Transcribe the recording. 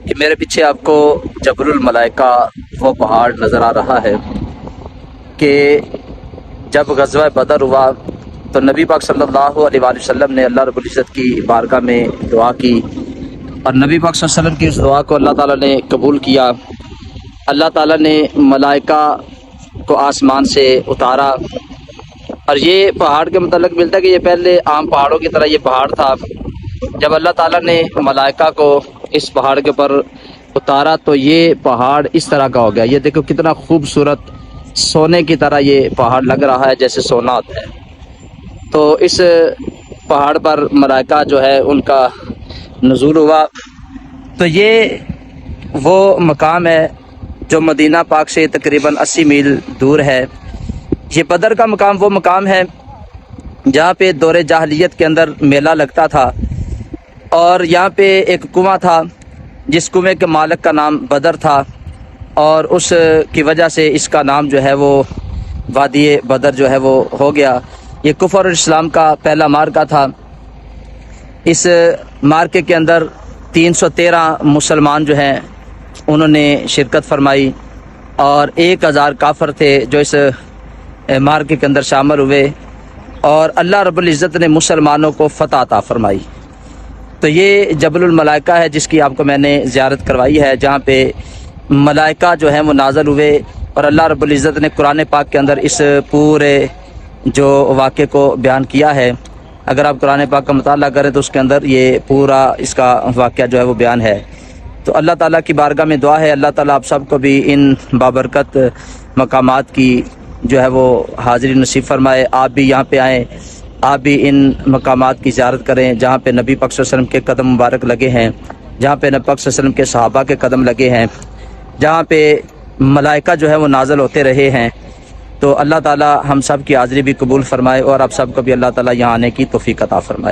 کہ میرے پیچھے آپ کو جبل الملائکہ وہ پہاڑ نظر آ رہا ہے کہ جب غزوہ بدر ہوا تو نبی پاک صلی اللہ علیہ وآلہ وسلم نے اللہ رب العزت کی بارگاہ میں دعا کی، اور نبی پاک صلی اللہ علیہ وسلم کی اس دعا کو اللہ تعالیٰ نے قبول کیا۔ اللہ تعالیٰ نے ملائکہ کو آسمان سے اتارا، اور یہ پہاڑ کے متعلق ملتا ہے کہ یہ پہلے عام پہاڑوں کی طرح یہ پہاڑ تھا۔ جب اللہ تعالیٰ نے ملائکہ کو اس پہاڑ کے اوپر اتارا تو یہ پہاڑ اس طرح کا ہو گیا۔ یہ دیکھو کتنا خوبصورت سونے کی طرح یہ پہاڑ لگ رہا ہے، جیسے سونا ہوتا ہے۔ تو اس پہاڑ پر ملائکہ جو ہے ان کا نزول ہوا۔ تو یہ وہ مقام ہے جو مدینہ پاک سے تقریباً 80 میل دور ہے۔ یہ بدر کا مقام وہ مقام ہے جہاں پہ دور جاہلیت کے اندر میلہ لگتا تھا، اور یہاں پہ ایک کنواں تھا جس کنویں کے مالک کا نام بدر تھا، اور اس کی وجہ سے اس کا نام جو ہے وہ وادی بدر جو ہے وہ ہو گیا۔ یہ کفر اور اسلام کا پہلا مارکہ تھا۔ اس مارکے کے اندر 313 مسلمان جو ہیں انہوں نے شرکت فرمائی، اور 1000 کافر تھے جو اس مارکے کے اندر شامل ہوئے، اور اللہ رب العزت نے مسلمانوں کو فتح عطا فرمائی۔ تو یہ جبل الملائکہ ہے جس کی آپ کو میں نے زیارت کروائی ہے، جہاں پہ ملائکہ جو ہیں وہ نازل ہوئے، اور اللہ رب العزت نے قرآن پاک کے اندر اس پورے جو واقعے کو بیان کیا ہے۔ اگر آپ قرآن پاک کا مطالعہ کریں تو اس کے اندر یہ پورا اس کا واقعہ جو ہے وہ بیان ہے۔ تو اللہ تعالیٰ کی بارگاہ میں دعا ہے اللہ تعالیٰ آپ سب کو بھی ان بابرکت مقامات کی جو ہے وہ حاضری نصیب فرمائے۔ آپ بھی یہاں پہ آئیں، آپ بھی ان مقامات کی زیارت کریں جہاں پہ نبی پاک صلی اللہ علیہ وسلم کے قدم مبارک لگے ہیں، جہاں پہ نبی پاک صلی اللہ علیہ وسلم کے صحابہ کے قدم لگے ہیں، جہاں پہ ملائکہ جو ہے وہ نازل ہوتے رہے ہیں۔ تو اللہ تعالیٰ ہم سب کی حاضری بھی قبول فرمائے، اور آپ سب کو بھی اللہ تعالیٰ یہاں آنے کی توفیق عطا فرمائے۔